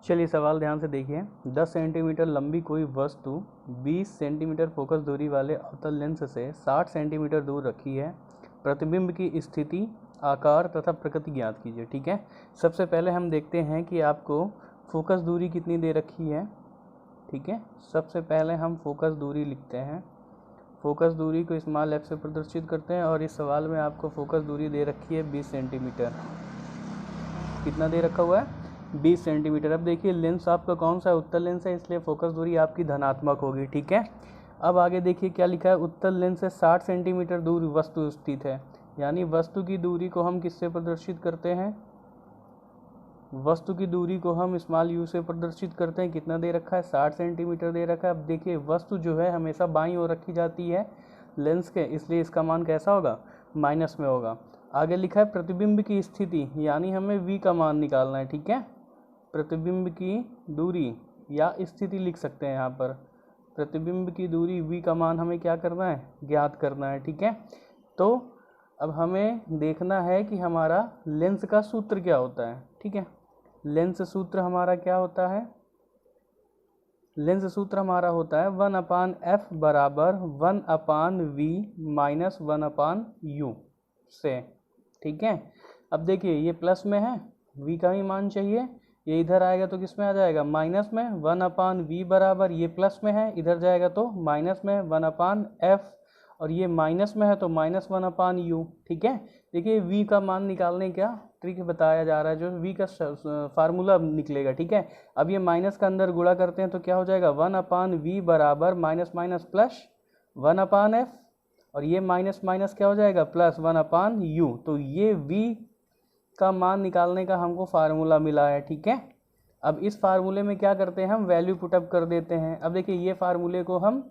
चलिए सवाल ध्यान से देखिए। 10 सेंटीमीटर लंबी कोई वस्तु 20 सेंटीमीटर फोकस दूरी वाले अवतल लेंस से 60 सेंटीमीटर दूर रखी है। प्रतिबिंब की स्थिति, आकार तथा प्रकृति ज्ञात कीजिए। ठीक है, सबसे पहले हम देखते हैं कि आपको फोकस दूरी कितनी दे रखी है। ठीक है, सबसे पहले हम फोकस दूरी लिखते हैं। फोकस दूरी को स्मॉल f से प्रदर्शित करते हैं और इस सवाल में आपको फोकस दूरी दे रखी है 20 सेंटीमीटर। कितना दे रखा हुआ है? 20 सेंटीमीटर। अब देखिए लेंस आपका कौन सा है? उत्तल लेंस है, इसलिए फोकस दूरी आपकी धनात्मक होगी। ठीक है, अब आगे देखिए क्या लिखा है। उत्तल लेंस से 60 सेंटीमीटर दूर वस्तु स्थित है, यानी वस्तु की दूरी को हम किससे प्रदर्शित करते हैं? वस्तु की दूरी को हम स्मॉल u से प्रदर्शित करते हैं। कितना दे रखा है? 60 सेंटीमीटर दे रखा है। अब देखिए वस्तु जो है हमेशा बाईं ओर रखी जाती है लेंस के, इसलिए इसका मान कैसा होगा? माइनस में होगा। आगे लिखा है प्रतिबिंब की स्थिति, यानी हमें v का मान निकालना है। ठीक है, प्रतिबिंब की दूरी या स्थिति लिख सकते हैं यहाँ पर। प्रतिबिंब की दूरी v का मान हमें क्या करना है? ज्ञात करना है। ठीक है, तो अब हमें देखना है कि हमारा लेंस का सूत्र क्या होता है। ठीक है, लेंस सूत्र हमारा क्या होता है? लेंस सूत्र हमारा होता है 1/f बराबर 1/v माइनस 1/u से। ठीक है, अब देखिए ये प्लस में है, v का ही मान चाहिए, ये इधर आएगा तो किस में आ जाएगा? माइनस में। 1/v बराबर ये प्लस में है, इधर जाएगा तो माइनस में 1/f, और ये माइनस में है तो माइनस 1/u। ठीक है, देखिए v का मान निकालने का ट्रिक बताया जा रहा है, जो v का फार्मूला निकलेगा। ठीक है, अब ये माइनस का अंदर गुणा करते हैं तो क्या हो जाएगा? 1/v बराबर माइनस माइनस प्लस 1/f, और ये माइनस माइनस क्या हो जाएगा? Plus 1/u। तो ये v का मान निकालने का हमको फार्मूला मिला है। ठीक है, अब इस फार्मूले में क्या करते हैं? हम वैल्यू पुटअप कर देते हैं। अब देखिए ये फार्मूले को हम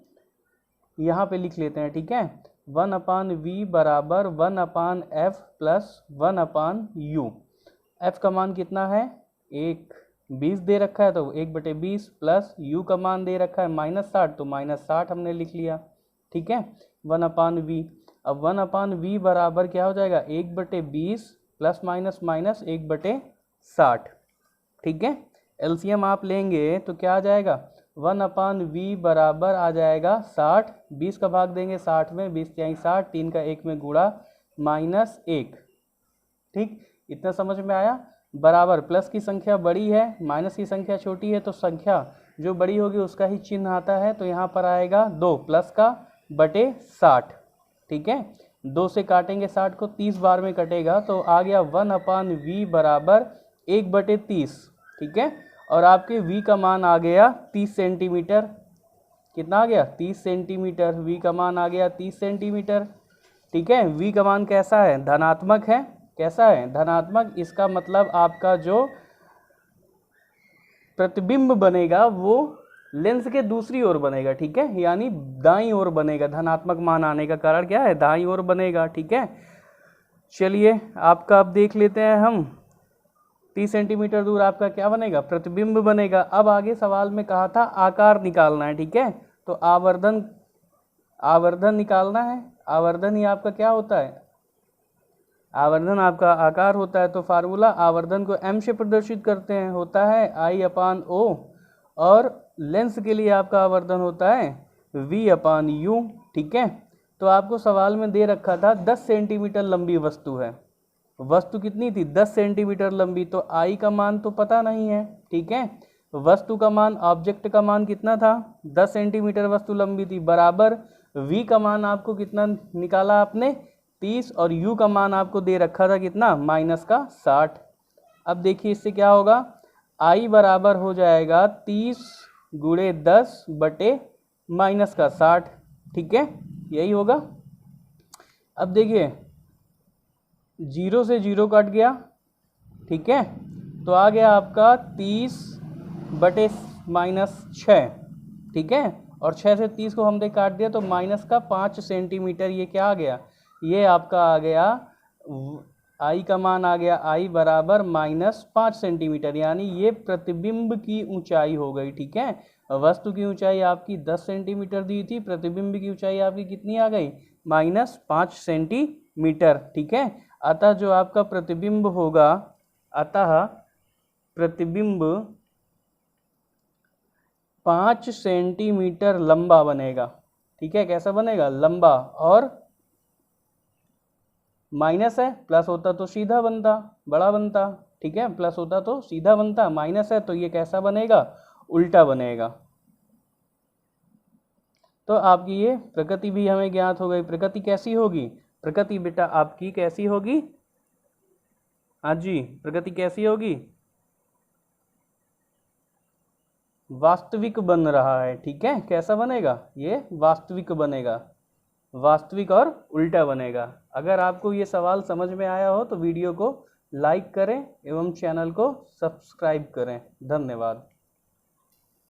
यहाँ पे लिख लेते हैं। ठीक है, 1/v बराबर 1/f प्लस 1/u। f का मान कितना है? 1, 20 दे रखा है तो 1/20 प्लस u का मान दे रखा है -60, तो -60 हमने लिख लिया। ठीक है, 1/v। अब 1/v बराबर क्या हो जाएगा? 1/20 प्लस माइनस माइनस 1/60। ठीक है, एलसीएम आप लेंगे तो क्या आ जाएगा? 1/v बराबर आ जाएगा 60। 20 का भाग देंगे 60 में, 20 × 60, 3 का 1 में गुणा -1। ठीक, इतना समझ में आया? बराबर प्लस की संख्या बड़ी है, माइनस की संख्या छोटी है, तो संख्या जो बड़ी होगी उसका ही चिन्ह आता है, तो यहाँ पर आएगा 2 प्लस का बटे 60। ठीक है, 2 से काटेंगे 60 को, 30 बार में कटेगा, तो आ गया 1/v बराबर 1/30। ठीक है, और आपके v का मान आ गया 30 सेंटीमीटर। कितना आ गया? 30 सेंटीमीटर। v का मान आ गया 30 सेंटीमीटर। ठीक है, v का मान कैसा है? धनात्मक है। कैसा है? धनात्मक। इसका मतलब आपका जो प्रतिबिंब बनेगा वो लेंस के दूसरी ओर बनेगा। ठीक है, यानी दाईं ओर बनेगा। धनात्मक मान आने का कारण क्या है? दाईं ओर बनेगा। ठीक है, चलिए आपका अब देख लेते हैं हम। 30 सेंटीमीटर दूर आपका क्या बनेगा? प्रतिबिंब बनेगा। अब आगे सवाल में कहा था आकार निकालना है। ठीक है, तो आवर्धन निकालना है। आवर्धन ही आपका क्या होता है? आवर्धन आपका आकार होता है। तो फार्मूला आवर्धन को m से प्रदर्शित करते हैं, होता है I/O, और लेंस के लिए आपका आवर्धन होता है V/U। ठीक है, तो आपको सवाल में दे रखा था 10 सेंटीमीटर लंबी वस्तु है। वस्तु कितनी थी? 10 सेंटीमीटर लंबी। तो I का मान तो पता नहीं है। ठीक है, वस्तु का मान, ऑब्जेक्ट का मान कितना था? 10 सेंटीमीटर वस्तु लंबी थी, बराबर V का मान आपको कितना निकाला आपने? 30, और U का मान आपको दे रखा था कितना? -60। अब देखिए इससे क्या होगा? I बराबर हो जाएगा 30 × 10 बटे -60। ठीक है, यही होगा। अब देखिए 0 से 0 कट गया। ठीक है, तो आ गया आपका 30 बटे -6। ठीक है, और 6 से 30 को हमने काट दिया तो -5 सेंटीमीटर। ये क्या आ गया? ये आपका आ गया I का मान आ गया I बराबर -5 सेंटीमीटर, यानी ये प्रतिबिंब की ऊंचाई हो गई। ठीक है, वस्तु की ऊंचाई आपकी 10 सेंटीमीटर दी थी, प्रतिबिंब की ऊंचाई आपकी कितनी आ गई? -5 सेंटीमीटर। ठीक है, अतः जो आपका प्रतिबिंब होगा, अतः प्रतिबिंब 5 सेंटीमीटर लंबा बनेगा। ठीक है, कैसा बनेगा? लंबा। और माइनस है, प्लस होता तो सीधा बनता, बड़ा बनता। ठीक है, प्लस होता तो सीधा बनता, माइनस है तो ये कैसा बनेगा? उल्टा बनेगा। तो आपकी ये प्रकृति भी हमें ज्ञात हो गई। प्रकृति कैसी होगी? प्रकृति बेटा आपकी कैसी होगी? हाँ जी, प्रकृति कैसी होगी? वास्तविक बन रहा है। ठीक है, कैसा बनेगा? ये वास्तविक बनेगा, वास्तविक और उल्टा बनेगा। अगर आपको ये सवाल समझ में आया हो तो वीडियो को लाइक करें एवं चैनल को सब्सक्राइब करें। धन्यवाद।